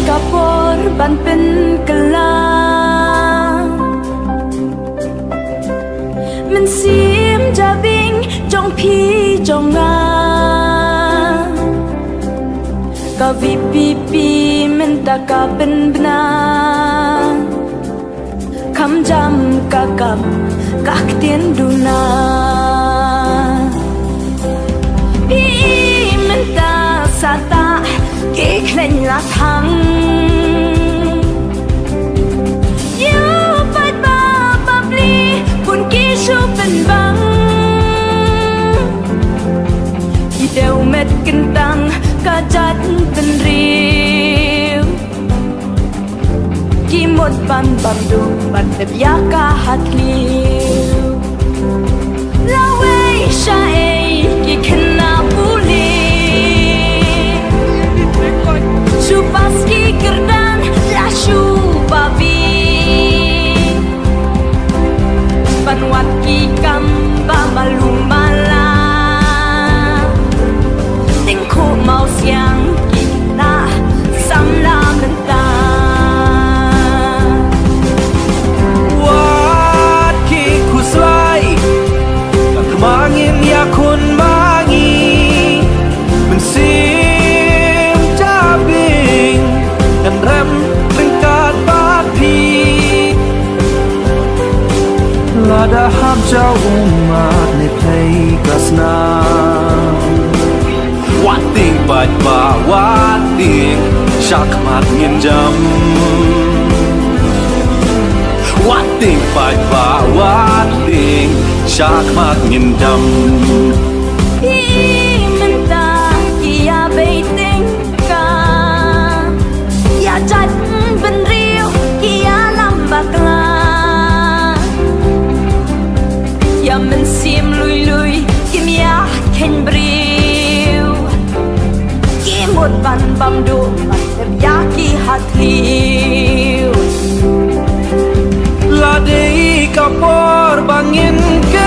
kapor ban pen kelangมันเสียมจะวิ่งจงพี่จงงากะวิปีปีมันตะกะเป็นบนาคำจำกะกับกักเตียนดูนาพี่มันตาสาตาเกี่เคล่นละทังยูไปบ้าบับลีบุญกี้ชูเป็นบังที่เดวเม็ดกันตังกะจัดเป็นริวกี่หมดบันบัมดูบันเด็บยากาหัดลิวลาเวชาเอกี่ขนาบุลีชูปัสกีกระดานลาชูบาบีบันวัดกีกัมบามาลุมาลาติงคู่เมาเสียงกีนาซ้ำลามันตาวัดกีคู่สลายกับมางินอยากคุณมางีมันเสียงจ้าบิงกันรำเป็นการบาดพีลาดาฮับเจ้าอุมาในเพลงกาสนาวัดติงบาดบ่าวัดติงชักมากเงียนจำวัดติงบาดบ่าวัดติงชักมากเงียนจำพี่มันตากี่ยาไปติงกาอย่าจัดเป็นเรียวกี่ยาลำบากลาอย่ามันเสียมลุยลุยกิมยาเข็นบริวกี่หมดบันบัมดูบันเด็บยากี่หัดลิวลาเดย์กับปอร์บางเงินเกล